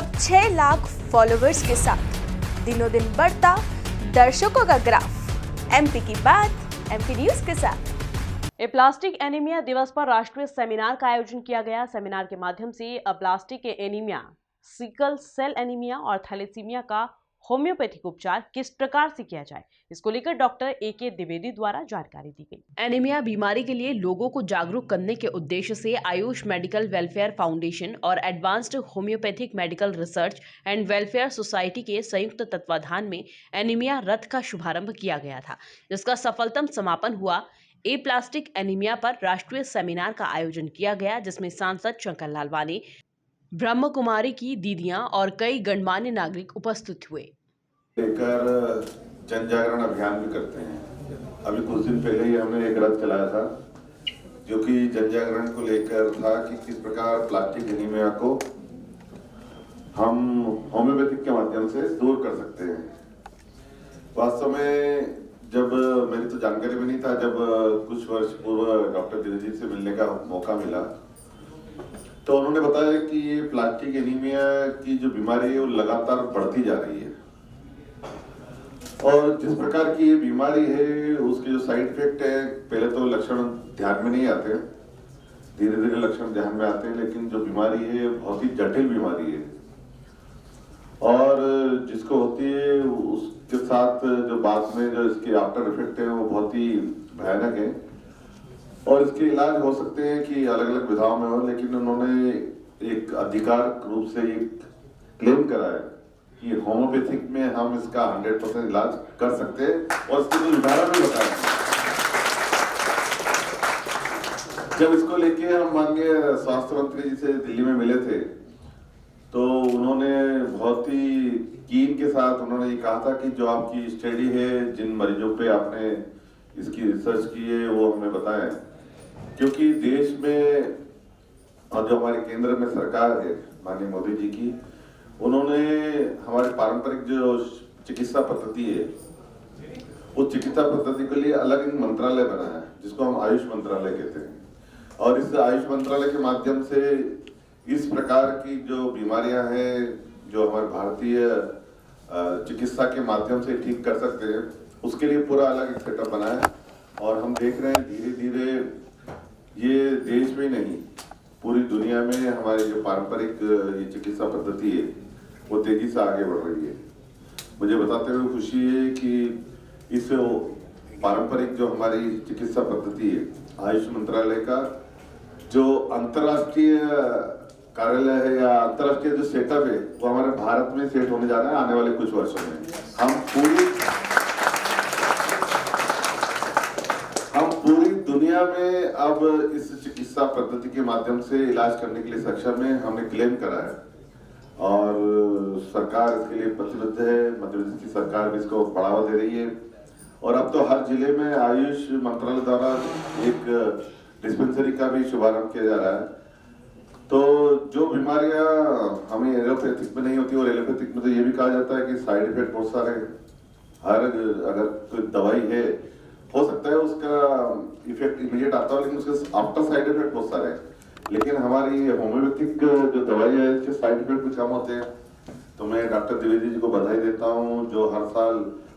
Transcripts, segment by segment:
अब 6 लाख फॉलोवर्स के साथ दिनों दिन बढ़ता दर्शकों का ग्राफ। एमपी की बात एमपी न्यूज के साथ। प्लास्टिक एनीमिया दिवस पर राष्ट्रीय सेमिनार का आयोजन किया गया। सेमिनार के माध्यम से plastic anaemia, sickle cell anaemia और थैलेसीमिया का होम्योपैथिक उपचार किस प्रकार से किया जाए, इसको लेकर डॉक्टर AK द्विवेदी द्वारा जानकारी दी गई। एनीमिया बीमारी के लिए लोगों को जागरूक करने के उद्देश्य से आयुष मेडिकल वेलफेयर फाउंडेशन और advanced homeopathic medical research and welfare society के संयुक्त तत्वाधान में एनीमिया रथ का शुभारंभ किया गया था, जिसका सफलतम समापन हुआ। प्लास्टिक एनीमिया पर राष्ट्रीय सेमिनार का आयोजन किया गया, जिसमें सांसद शंकर लालवानी, ब्रह्म कुमारी की दीदियां और कई गणमान्य नागरिक उपस्थित हुए। लेकर जन जागरण अभियान भी करते हैं। अभी कुछ दिन पहले ही हमने एक रथ चलाया था, जो कि जन जागरण को लेकर था कि किस प्रकार प्लास्टिक एनीमिया को हम होम्योपैथिक के माध्यम से दूर कर सकते हैं। वास्तव में जब मेरी तो जानकारी में नहीं था, जब कुछ वर्ष पूर्व डॉक्टर द्विवेदी से मिलने का मौका मिला तो उन्होंने बताया कि ये प्लास्टिक एनीमिया की जो बीमारी है वो लगातार बढ़ती जा रही है और जिस प्रकार की ये बीमारी है उसके जो साइड इफेक्ट है, पहले तो लक्षण ध्यान में नहीं आते, धीरे धीरे लक्षण ध्यान में आते हैं, लेकिन जो बीमारी है बहुत ही जटिल बीमारी है और जिसको होती है उसके साथ जो बाद में जो इसके आफ्टर इफेक्ट है वो बहुत ही भयानक है और इसके इलाज हो सकते हैं कि अलग अलग विधाओं में हो, लेकिन उन्होंने एक आधिकारिक रूप से ये क्लेम करा है कि होम्योपैथिक में हम इसका 100% इलाज कर सकते हैं और इसके जो उदाहरण भी बताए। जब इसको लेके हम माननीय स्वास्थ्य मंत्री जी से दिल्ली में मिले थे तो उन्होंने बहुत ही कीन के साथ उन्होंने ये कहा था कि जो आपकी स्टडी है, जिन मरीजों पे आपने इसकी रिसर्च की है वो हमें बताएं, क्योंकि देश में और जो हमारे केंद्र में सरकार है माननीय मोदी जी की, उन्होंने हमारे पारंपरिक जो चिकित्सा पद्धति है उस चिकित्सा पद्धति के लिए अलग एक मंत्रालय बनाया है जिसको हम आयुष मंत्रालय कहते हैं और इस आयुष मंत्रालय के माध्यम से इस प्रकार की जो बीमारियां हैं जो हमारे भारतीय चिकित्सा के माध्यम से ठीक कर सकते हैं, उसके लिए पूरा अलग एक सेटअप बनाया है और हम देख रहे हैं धीरे धीरे ये देश में नहीं पूरी दुनिया में हमारी जो पारंपरिक ये चिकित्सा पद्धति है वो तेजी से आगे बढ़ रही है। मुझे बताते हुए खुशी है कि इस पारंपरिक जो हमारी चिकित्सा पद्धति है, आयुष मंत्रालय का जो अंतर्राष्ट्रीय कार्यालय है या अंतर्राष्ट्रीय जो सेटअप है वो हमारे भारत में सेट होने जा रहा है आने वाले कुछ वर्षों में। हम पूरी दुनिया में अब इस चिकित्सा पद्धति के माध्यम से इलाज करने के लिए सक्षम है, हमने क्लेम करा है और सरकार इसके लिए प्रतिबद्ध है। मध्य प्रदेश की सरकार भी इसको बढ़ावा दे रही है और अब तो हर जिले में आयुष मंत्रालय द्वारा एक डिस्पेंसरी का भी शुभारंभ किया जा रहा है। तो जो बीमारियां हमें एलोपैथिक में नहीं होती और एलोपैथिक में तो ये भी कहा जाता है कि साइड इफेक्ट बहुत सारे, हर अगर कोई दवाई है हो सकता है उसका इफेक्ट इमीडिएट आता है लेकिन उसके आफ्टर साइड इफेक्ट बहुत सारे हैं, लेकिन हमारी होम्योपैथिक जो दवाई है इसके साइड इफेक्ट भी कम होते हैं। तो मैं डॉक्टर द्विवेदी जी को बधाई देता हूँ जो हर साल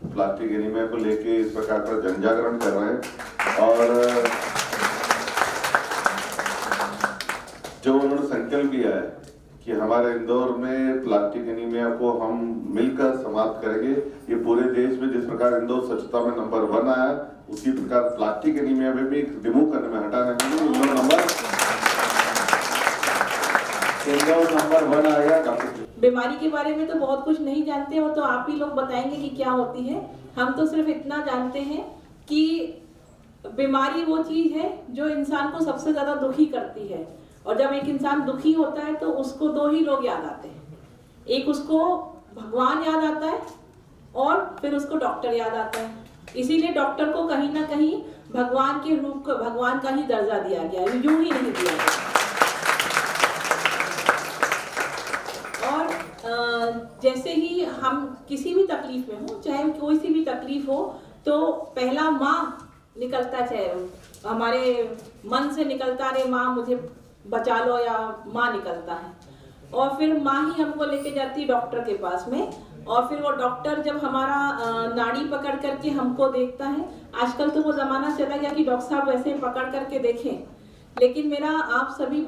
प्लास्टिक एनीमिया को लेके इस प्रकार का जन जागरण कर रहे हैं और जो उन्होंने संकल्प लिया है कि हमारे इंदौर में प्लास्टिक एनीमिया को हम मिलकर समाप्त करेंगे। ये पूरे देश में जिस प्रकार इंदौर स्वच्छता में नंबर 1 आया उसी प्रकार प्लास्टिक एनीमिया में भी रिमूव करने में हटाने में इंदौर नंबर 1 आएगा। बीमारी के बारे में तो बहुत कुछ नहीं जानते हो, तो आप ही लोग बताएंगे कि क्या होती है। हम तो सिर्फ इतना जानते हैं कि बीमारी वो चीज है जो इंसान को सबसे ज्यादा दुखी करती है और जब एक इंसान दुखी होता है तो उसको 2 ही लोग याद आते हैं, एक उसको भगवान याद आता है और फिर उसको डॉक्टर याद आता है। इसीलिए डॉक्टर को कहीं ना कहीं भगवान के रूप का, भगवान का ही दर्जा दिया गया है, यूं ही नहीं दिया गया। और जैसे ही हम किसी भी तकलीफ में हो, चाहे कोई सी भी तकलीफ हो, तो पहला माँ निकलता है, हमारे मन से निकलता, अरे माँ मुझे बचा लो, या माँ निकलता है। और फिर माँ ही हमको लेके जाती है डॉक्टर के पास में, और फिर वो डॉक्टर जब हमारा नाड़ी पकड़ करके हमको देखता है। आजकल तो वो ज़माना चला गया कि डॉक्टर साहब वैसे पकड़ करके देखें, लेकिन मेरा आप सभी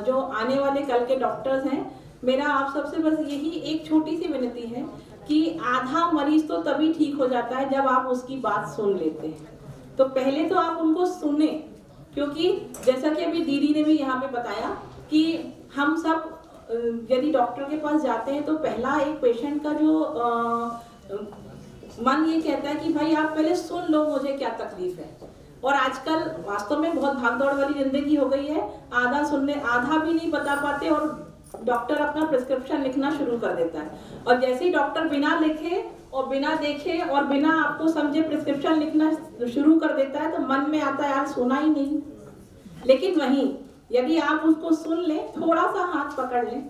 जो आने वाले कल के डॉक्टर्स हैं, मेरा आप सबसे बस यही एक छोटी सी विनती है कि आधा मरीज तो तभी ठीक हो जाता है जब आप उसकी बात सुन लेते हैं। तो पहले तो आप उनको सुने, क्योंकि जैसा कि अभी दीदी ने भी यहाँ पे बताया कि हम सब यदि डॉक्टर के पास जाते हैं तो पहला एक पेशेंट का जो मन ये कहता है कि भाई आप पहले सुन लो मुझे क्या तकलीफ है। और आजकल वास्तव में बहुत भागदौड़ वाली जिंदगी हो गई है, आधा भी नहीं बता पाते और डॉक्टर अपना प्रिस्क्रिप्शन लिखना शुरू कर देता है। और जैसे ही डॉक्टर बिना लिखे और बिना देखे और बिना आपको समझे प्रिस्क्रिप्शन लिखना शुरू कर देता है, तो मन में आता है यार सुना ही नहीं। लेकिन वहीं यदि आप उसको सुन लें, थोड़ा सा हाथ पकड़ लें,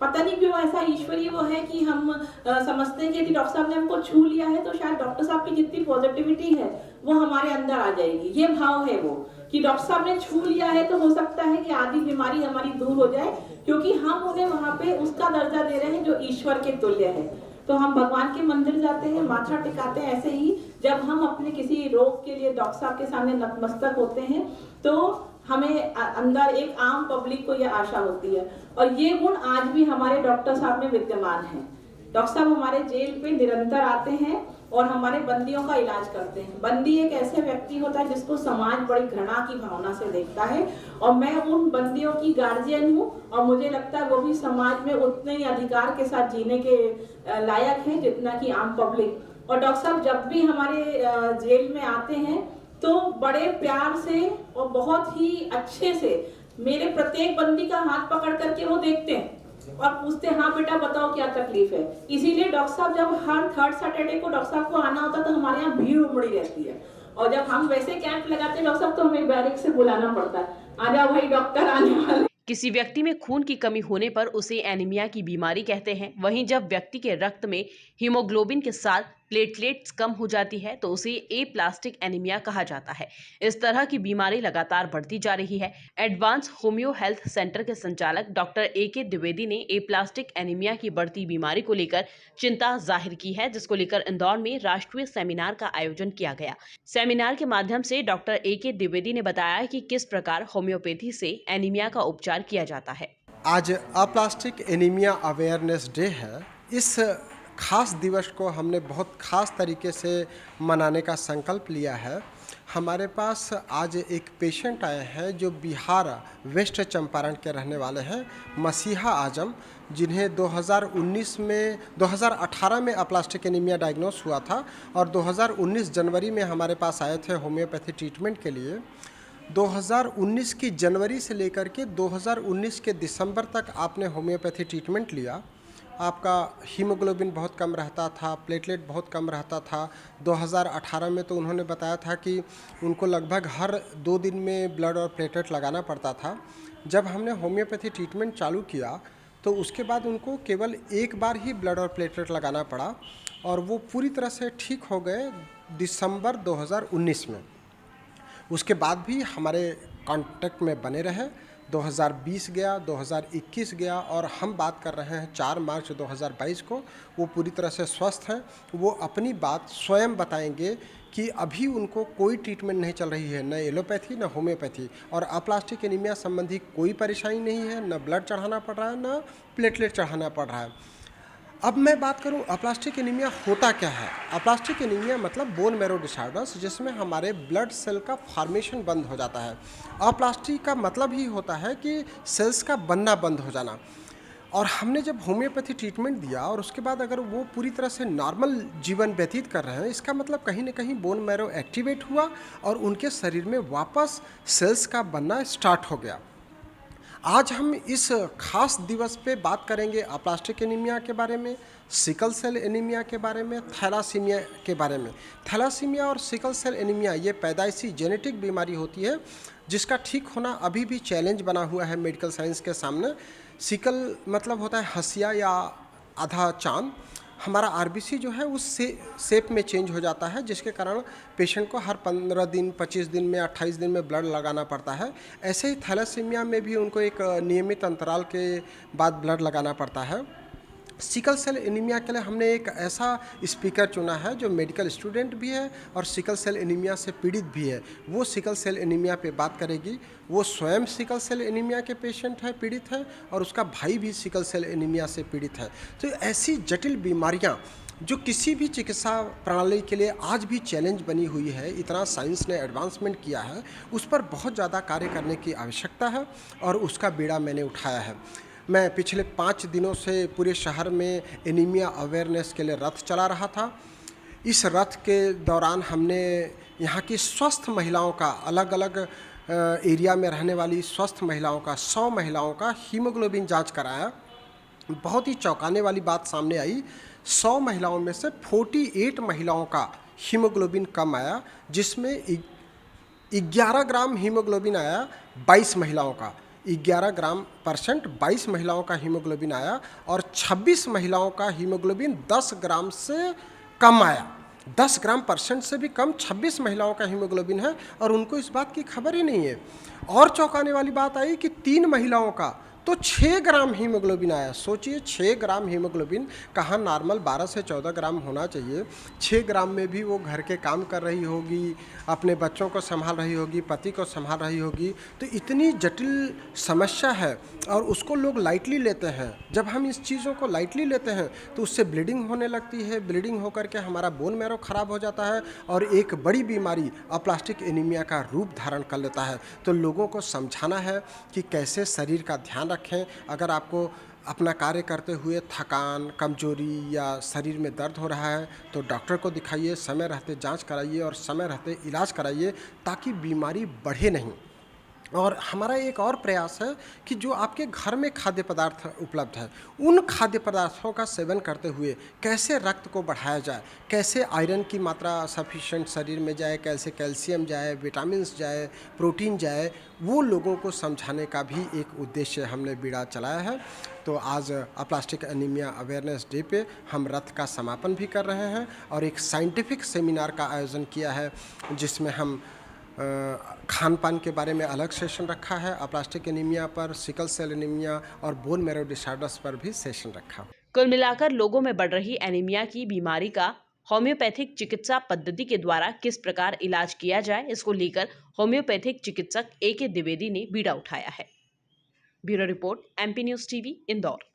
पता नहीं क्यों ऐसा ईश्वरीय वो है कि हम समझते हैं कि यदि डॉक्टर साहब ने हमको छू लिया है तो शायद डॉक्टर साहब की जितनी पॉजिटिविटी है वो हमारे अंदर आ जाएगी। ये भाव है वो कि डॉक्टर साहब ने छू लिया है तो हो सकता है कि आधी बीमारी हमारी दूर हो जाए, क्योंकि हम उन्हें वहां पे उसका दर्जा दे रहे हैं जो ईश्वर के तुल्य है। तो हम भगवान के मंदिर जाते हैं, माथा टिकाते हैं, ऐसे ही जब हम अपने किसी रोग के लिए डॉक्टर साहब के सामने नतमस्तक होते हैं तो हमें अंदर एक आम पब्लिक को यह आशा होती है। और ये गुण आज भी हमारे डॉक्टर साहब में विद्यमान है। डॉक्टर साहब हमारे जेल पे निरंतर आते हैं और हमारे बंदियों का इलाज करते हैं। बंदी एक ऐसे व्यक्ति होता है जिसको समाज बड़ी घृणा की भावना से देखता है, और मैं उन बंदियों की गार्जियन हूँ और मुझे लगता है वो भी समाज में उतने ही अधिकार के साथ जीने के लायक है जितना कि आम पब्लिक। और डॉक्टर साहब जब भी हमारे जेल में आते हैं तो बड़े प्यार से और बहुत ही अच्छे से मेरे प्रत्येक बंदी का हाथ पकड़ करके वो देखते हैं और पूछते हैं हाँ बेटा बताओ क्या तकलीफ है। इसीलिए डॉक्टर साहब जब हर थर्ड सैटरडे को डॉक्टर साहब को आना होता है तो हमारे यहाँ भीड़ उमड़ी रहती है। और जब हम वैसे कैंप लगाते हैं डॉक्टर साहब तो हमें बैरिक से बुलाना पड़ता है, आ जाओ भाई डॉक्टर आने वाले। किसी व्यक्ति में खून की कमी होने पर उसे एनीमिया की बीमारी कहते हैं। वहीं जब व्यक्ति के रक्त में हीमोग्लोबिन के साथ प्लेटलेट्स कम हो जाती है तो उसे एप्लास्टिक एनीमिया कहा जाता है। इस तरह की बीमारी लगातार बढ़ती जा रही है। एडवांस होम्यो हेल्थ सेंटर के संचालक डॉक्टर AK द्विवेदी ने एप्लास्टिक एनीमिया की बढ़ती बीमारी को लेकर चिंता जाहिर की है, जिसको लेकर इंदौर में राष्ट्रीय सेमिनार का आयोजन किया गया। सेमिनार के माध्यम से डॉक्टर AK द्विवेदी ने बताया कि किस प्रकार होम्योपैथी से एनीमिया का उपचार किया जाता है। आज अप्लास्टिक एनीमिया अवेयरनेस डे है। इस खास दिवस को हमने बहुत खास तरीके से मनाने का संकल्प लिया है। हमारे पास आज एक पेशेंट आए हैं जो बिहार वेस्ट चंपारण के रहने वाले हैं, मसीहा आजम, जिन्हें 2018 में अप्लास्टिक एनीमिया डायग्नोस हुआ था और 2019 जनवरी में हमारे पास आए थे होम्योपैथी ट्रीटमेंट के लिए। 2019 की जनवरी से लेकर के 2019 के दिसंबर तक आपने होम्योपैथी ट्रीटमेंट लिया। आपका हीमोग्लोबिन बहुत कम रहता था, प्लेटलेट बहुत कम रहता था। 2018 में तो उन्होंने बताया था कि उनको लगभग हर 2 दिन में ब्लड और प्लेटलेट लगाना पड़ता था। जब हमने होम्योपैथी ट्रीटमेंट चालू किया तो उसके बाद उनको केवल एक बार ही ब्लड और प्लेटलेट लगाना पड़ा और वो पूरी तरह से ठीक हो गए दिसंबर 2019 में। उसके बाद भी हमारे कांटेक्ट में बने रहे। 2020 गया, 2021 गया और हम बात कर रहे हैं 4 मार्च 2022 को। वो पूरी तरह से स्वस्थ हैं। वो अपनी बात स्वयं बताएंगे कि अभी उनको कोई ट्रीटमेंट नहीं चल रही है, न एलोपैथी न होम्योपैथी, और अप्लास्टिक एनीमिया संबंधी कोई परेशानी नहीं है, न ब्लड चढ़ाना पड़ रहा है न प्लेटलेट चढ़ाना पड़ रहा है। अब मैं बात करूं अप्लास्टिक एनीमिया होता क्या है। अप्लास्टिक एनीमिया मतलब बोन मैरो डिसऑर्डर्स, जिसमें हमारे ब्लड सेल का फॉर्मेशन बंद हो जाता है। अप्लास्टिक का मतलब ही होता है कि सेल्स का बनना बंद हो जाना। और हमने जब होम्योपैथी ट्रीटमेंट दिया और उसके बाद अगर वो पूरी तरह से नॉर्मल जीवन व्यतीत कर रहे हैं, इसका मतलब कहीं ना कहीं बोन मैरो एक्टिवेट हुआ और उनके शरीर में वापस सेल्स का बनना स्टार्ट हो गया। आज हम इस खास दिवस पे बात करेंगे अप्लास्टिक एनीमिया के बारे में, सिकल सेल एनीमिया के बारे में, थैलासीमिया के बारे में। थैलासीमिया और सिकल सेल एनीमिया ये पैदाइशी जेनेटिक बीमारी होती है जिसका ठीक होना अभी भी चैलेंज बना हुआ है मेडिकल साइंस के सामने। सिकल मतलब होता है हंसिया या आधा चांद, हमारा आरबीसी जो है उस शेप में चेंज हो जाता है, जिसके कारण पेशेंट को हर 15 दिन, 25 दिन में, 28 दिन में ब्लड लगाना पड़ता है। ऐसे ही थैलेसीमिया में भी उनको एक नियमित अंतराल के बाद ब्लड लगाना पड़ता है। सिकल सेल एनीमिया के लिए हमने एक ऐसा स्पीकर चुना है जो मेडिकल स्टूडेंट भी है और सिकल सेल एनीमिया से पीड़ित भी है। वो सिकल सेल एनीमिया पे बात करेगी। वो स्वयं सिकल सेल एनीमिया के पेशेंट है, पीड़ित है, और उसका भाई भी सिकल सेल एनीमिया से पीड़ित है। तो ऐसी जटिल बीमारियाँ जो किसी भी चिकित्सा प्रणाली के लिए आज भी चैलेंज बनी हुई है, इतना साइंस ने एडवांसमेंट किया है, उस पर बहुत ज़्यादा कार्य करने की आवश्यकता है और उसका बीड़ा मैंने उठाया है। मैं पिछले 5 दिनों से पूरे शहर में एनीमिया अवेयरनेस के लिए रथ चला रहा था। इस रथ के दौरान हमने यहाँ की स्वस्थ महिलाओं का, अलग अलग एरिया में रहने वाली स्वस्थ महिलाओं का, 100 महिलाओं का हीमोग्लोबिन जांच कराया। बहुत ही चौंकाने वाली बात सामने आई, 100 महिलाओं में से 48 महिलाओं का हीमोग्लोबिन कम आया, जिसमें 11 ग्राम हीमोग्लोबिन आया 22 महिलाओं का। 11% 22 महिलाओं का हीमोग्लोबिन आया और 26 महिलाओं का हीमोग्लोबिन 10 ग्राम से कम आया। 10 ग्राम % से भी कम 26 महिलाओं का हीमोग्लोबिन है और उनको इस बात की खबर ही नहीं है। और चौंकाने वाली बात आई कि 3 महिलाओं का तो 6 ग्राम हीमोग्लोबिन आया। सोचिए 6 ग्राम हीमोग्लोबिन, कहाँ नॉर्मल 12 से 14 ग्राम होना चाहिए। 6 ग्राम में भी वो घर के काम कर रही होगी, अपने बच्चों को संभाल रही होगी, पति को संभाल रही होगी। तो इतनी जटिल समस्या है और उसको लोग लाइटली लेते हैं। जब हम इस चीज़ों को लाइटली लेते हैं तो उससे ब्लीडिंग होने लगती है। ब्लीडिंग होकर के हमारा बोन मैरो ख़राब हो जाता है और एक बड़ी बीमारी अप्लास्टिक एनीमिया का रूप धारण कर लेता है। तो लोगों को समझाना है कि कैसे शरीर का ध्यान रखें। अगर आपको अपना कार्य करते हुए थकान, कमजोरी या शरीर में दर्द हो रहा है तो डॉक्टर को दिखाइए, समय रहते जांच कराइए और समय रहते इलाज कराइए, ताकि बीमारी बढ़े नहीं। और हमारा एक और प्रयास है कि जो आपके घर में खाद्य पदार्थ उपलब्ध है, उन खाद्य पदार्थों का सेवन करते हुए कैसे रक्त को बढ़ाया जाए, कैसे आयरन की मात्रा सफिशिएंट शरीर में जाए, कैसे कैल्शियम जाए, विटामिन्स जाए, प्रोटीन जाए, वो लोगों को समझाने का भी एक उद्देश्य हमने बीड़ा चलाया है। तो आज अप्लास्टिक एनीमिया अवेयरनेस डे पे हम रथ का समापन भी कर रहे हैं और एक साइंटिफिक सेमिनार का आयोजन किया है, जिसमें हम खान पान के बारे में अलग सेशन रखा है, अप्लास्टिक एनीमिया पर, सिकल सेल एनीमिया और बोन मैरो डिसऑर्डर्स पर भी सेशन रखा। कुल मिलाकर लोगों में बढ़ रही एनीमिया की बीमारी का होम्योपैथिक चिकित्सा पद्धति के द्वारा किस प्रकार इलाज किया जाए, इसको लेकर होम्योपैथिक चिकित्सक AK द्विवेदी ने बीड़ा उठाया है। Bureau report, MP news TV, Indore.